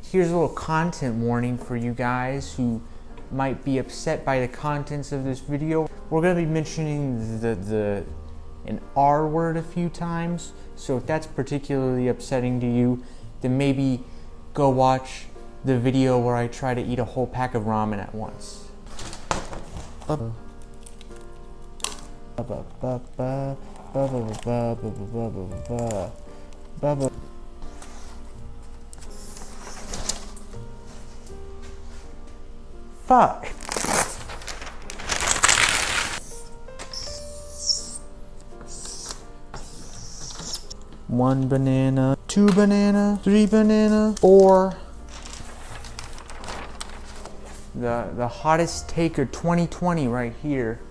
Here's a little content warning for you guys who might be upset by the contents of this video. We're going to be mentioning an R word a few times, so if that's particularly upsetting to you, then maybe go watch the video where I try to eat a whole pack of ramen at once. Fuck. One banana, two banana, three banana, four. The hottest take of 2020 right here.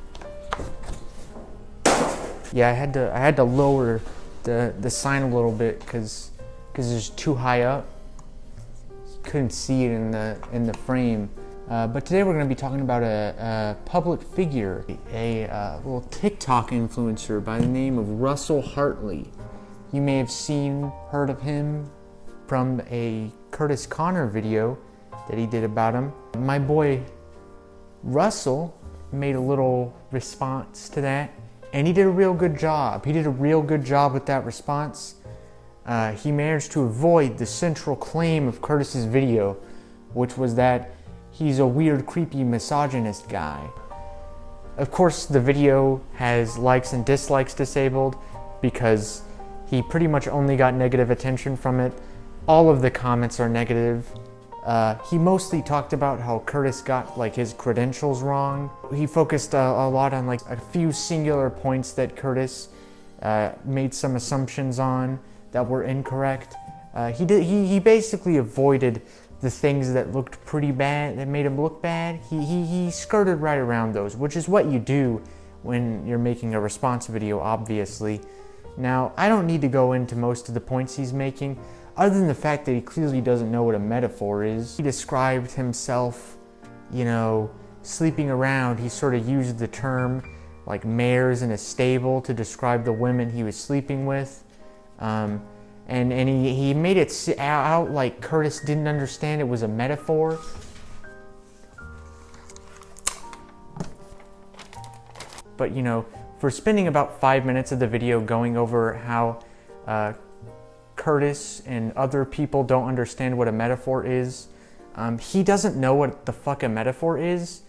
Yeah, I had to lower the sign a little bit because it's too high up. Couldn't see it in the frame. But today we're going to be talking about a public figure, a little TikTok influencer by the name of Russell Hartley. You may have heard of him from a Curtis Connor video that he did about him. My boy Russell made a little response to that, and he did a real good job. He did a real good job with that response. He managed to avoid the central claim of Curtis's video, which was that he's a weird, creepy, misogynist guy. Of course, the video has likes and dislikes disabled because he pretty much only got negative attention from it. All of the comments are negative. He mostly talked about how Curtis got his credentials wrong. He focused a lot on a few singular points that Curtis made some assumptions on that were incorrect. He basically avoided the things that looked pretty bad, that made him look bad. He skirted right around those, which is what you do when you're making a response video, obviously. Now, I don't need to go into most of the points he's making, other than the fact that he clearly doesn't know what a metaphor is. He described himself, sleeping around. He sort of used the term mares in a stable to describe the women he was sleeping with. And he made it out like Curtis didn't understand it was a metaphor. But for spending about 5 minutes of the video going over how Curtis and other people don't understand what a metaphor is, he doesn't know what the fuck a metaphor is.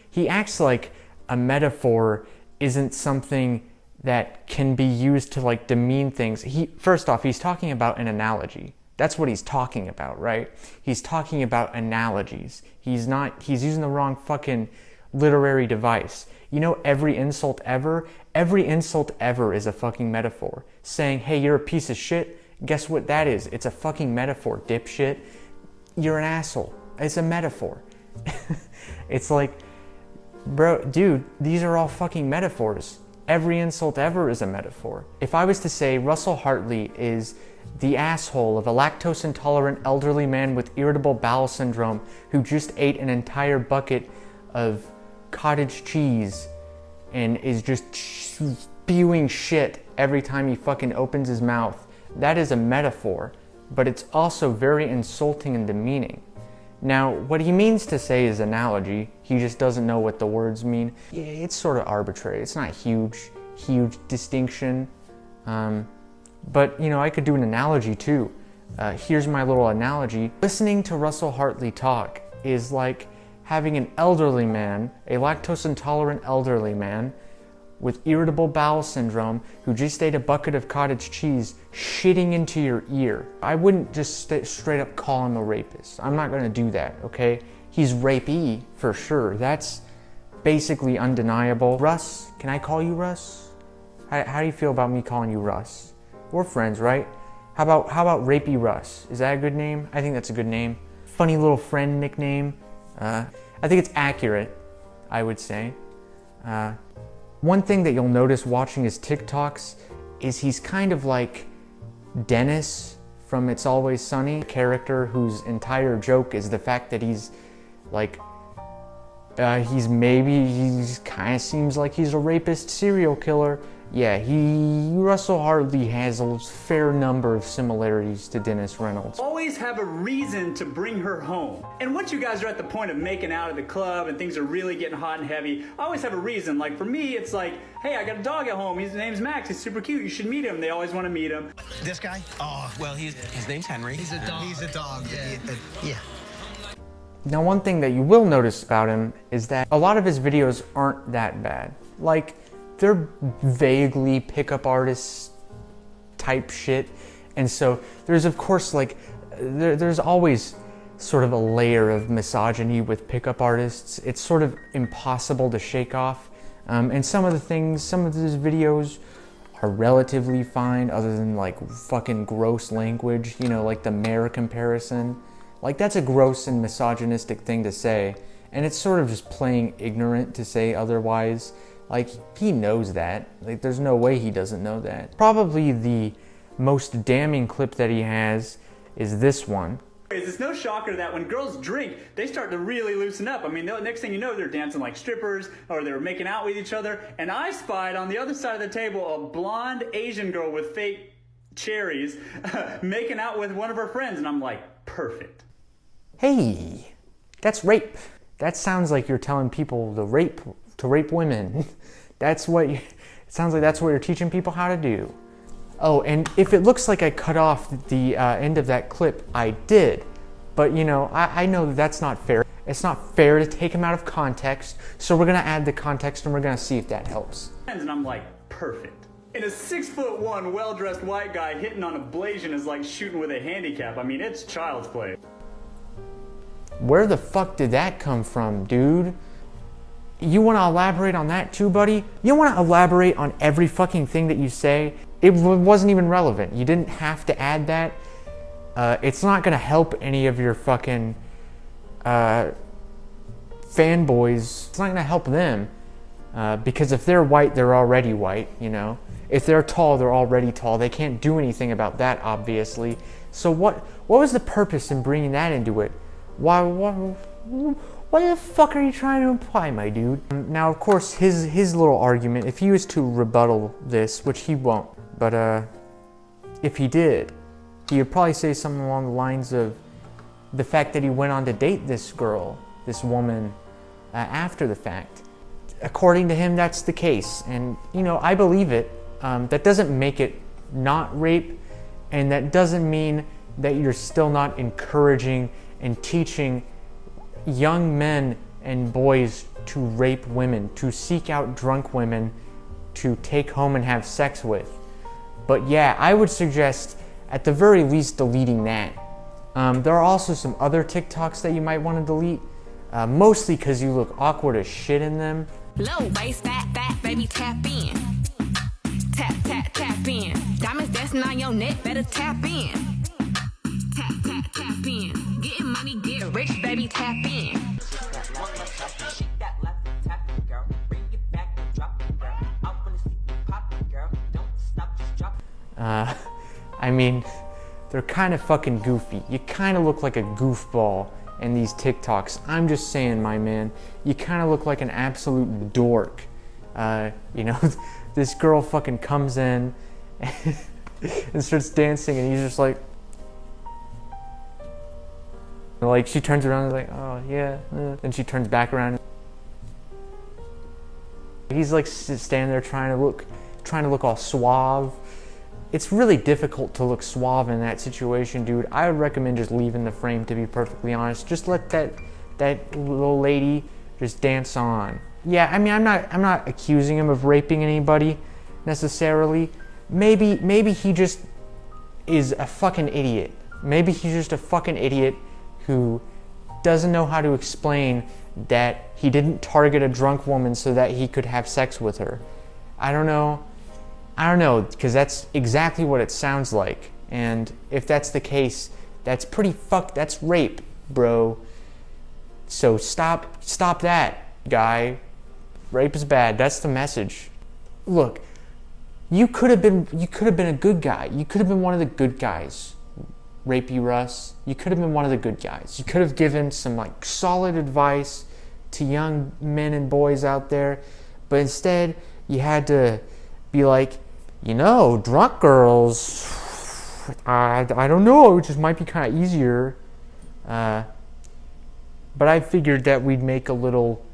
He acts like a metaphor isn't something that can be used to demean things. First off, he's talking about an analogy. That's what he's talking about, right? He's talking about analogies. He's using the wrong fucking literary device. Every insult ever is a fucking metaphor. Saying, hey, you're a piece of shit, guess what that is? It's a fucking metaphor, dipshit. You're an asshole. It's a metaphor. It's bro, dude, these are all fucking metaphors. Every insult ever is a metaphor. If I was to say Russell Hartley is the asshole of a lactose-intolerant elderly man with irritable bowel syndrome who just ate an entire bucket of cottage cheese and is just spewing shit every time he fucking opens his mouth, that is a metaphor, but it's also very insulting and demeaning. Now, what he means to say is analogy. He just doesn't know what the words mean. Yeah, it's sort of arbitrary. It's not a huge distinction. But, I could do an analogy too. Here's my little analogy. Listening to Russell Hartley talk is like having an elderly man, a lactose-intolerant elderly man with irritable bowel syndrome who just ate a bucket of cottage cheese shitting into your ear. I wouldn't just straight up call him a rapist. I'm not gonna do that, okay? He's rapey for sure. That's basically undeniable. Russ, can I call you Russ? How do you feel about me calling you Russ? We're friends, right? How about Rapey Russ? Is that a good name? I think that's a good name. Funny little friend nickname. I think it's accurate, I would say. One thing that you'll notice watching his TikToks is he's kind of like Dennis from It's Always Sunny, a character whose entire joke is the fact that he's he kind of seems like he's a rapist serial killer, yeah, Russell Hartley has a fair number of similarities to Dennis Reynolds. Always have a reason to bring her home. And once you guys are at the point of making out at the club and things are really getting hot and heavy, I always have a reason. Like for me, it's like, hey, I got a dog at home. His name's Max. He's super cute. You should meet him. They always want to meet him. This guy? Oh, well, his name's Henry. He's a dog. He's a dog. Yeah. Now, one thing that you will notice about him is that a lot of his videos aren't that bad. Like, they're vaguely pickup artist type shit. And so there's, of course, like, there's always sort of a layer of misogyny with pickup artists. It's sort of impossible to shake off. And some of his videos are relatively fine, other than like fucking gross language, you know, like the mayor comparison. Like, that's a gross and misogynistic thing to say. And it's sort of just playing ignorant to say otherwise. Like, he knows that. Like, there's no way he doesn't know that. Probably the most damning clip that he has is this one. It's no shocker that when girls drink, they start to really loosen up. I mean, the next thing you know, they're dancing like strippers, or they're making out with each other. And I spied on the other side of the table a blonde Asian girl with fake cherries making out with one of her friends. And I'm like, perfect. Hey, that's rape. That sounds like you're telling people to rape women. It sounds like that's what you're teaching people how to do. Oh, and if it looks like I cut off the end of that clip, I did. But you know, I know that that's not fair. It's not fair to take him out of context. So we're gonna add the context and we're gonna see if that helps. And I'm like, perfect. And a 6'1", well-dressed white guy hitting on a Blasian is like shooting with a handicap. I mean, it's child's play. Where the fuck did that come from, dude? You want to elaborate on that too, buddy? You want to elaborate on every fucking thing that you say? It wasn't even relevant. You didn't have to add that. It's not going to help any of your fucking fanboys. It's not going to help them. Because if they're white, they're already white, you know? If they're tall, they're already tall. They can't do anything about that, obviously. So what was the purpose in bringing that into it? What the fuck are you trying to imply, my dude? Now, of course, his little argument, if he was to rebuttal this, which he won't, but if he did, he would probably say something along the lines of the fact that he went on to date this girl, this woman, after the fact. According to him, that's the case. And, you know, I believe it. That doesn't make it not rape, and that doesn't mean that you're still not encouraging and teaching young men and boys to rape women, to seek out drunk women to take home and have sex with. But yeah, I would suggest at the very least deleting that. There are also some other TikToks that you might want to delete, mostly because you look awkward as shit in them. Low waist, fat, baby, tap in. Tap, tap, tap in. Diamonds dancing on your neck, better tap in. Tap, tap, tap in. Getting money, get rich, baby, tap in. I mean, they're kind of fucking goofy. You kind of look like a goofball in these TikToks. I'm just saying, my man, you kind of look like an absolute dork. You know, this girl fucking comes in and starts dancing, and he's just like she turns around and is like, oh yeah, then she turns back around. He's like standing there trying to look all suave. It's really difficult to look suave in that situation, dude. I would recommend just leaving the frame, to be perfectly honest. Just let that little lady just dance on. Yeah, I mean, I'm not accusing him of raping anybody necessarily. Maybe he just is a fucking idiot. Maybe he's just a fucking idiot who doesn't know how to explain that he didn't target a drunk woman so that he could have sex with her. I don't know, because that's exactly what it sounds like. And if that's the case, that's that's rape, bro. So stop that, guy. Rape is bad. That's the message. Look, you could have been a good guy. You could have been one of the good guys. Rapey Russ. You could have been one of the good guys. You could have given some like solid advice to young men and boys out there, but instead you had to be like, you know, drunk girls, I don't know, it just might be kind of easier. But I figured that I'd make a little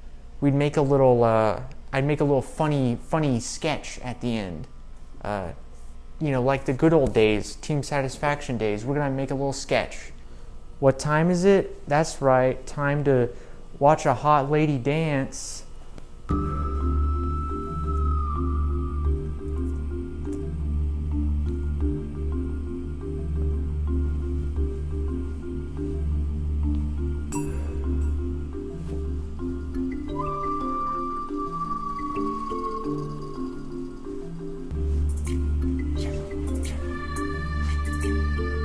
funny sketch at the end. You know, like the good old days, team satisfaction days. We're gonna make a little sketch. What time is it? That's right, time to watch a hot lady dance.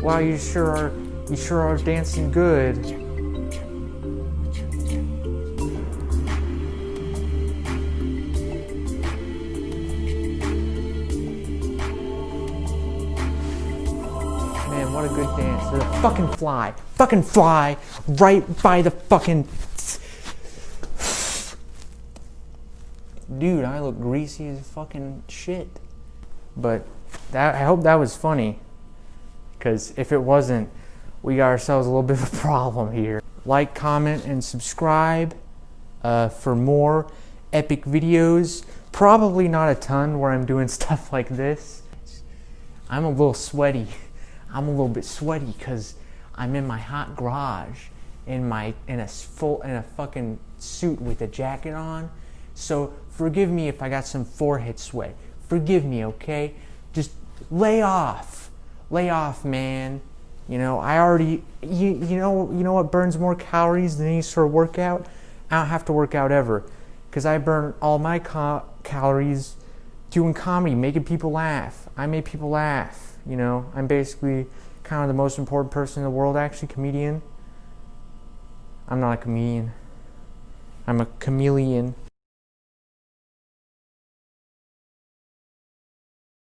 Wow, you sure are dancing good. Man, what a good dance. There's a fucking fly right by the fucking... Dude, I look greasy as fucking shit. But I hope that was funny. Because if it wasn't, we got ourselves a little bit of a problem here. Like, comment, and subscribe for more epic videos. Probably not a ton where I'm doing stuff like this. I'm a little sweaty. I'm a little bit sweaty because I'm in my hot garage in a fucking suit with a jacket on. So forgive me if I got some forehead sweat. Forgive me, okay? Just lay off. Lay off, man. You know, I already, you know what burns more calories than any sort of workout? I don't have to work out ever. Because I burn all my calories doing comedy, making people laugh. I make people laugh, you know. I'm basically kind of the most important person in the world, actually, comedian. I'm not a comedian. I'm a chameleon.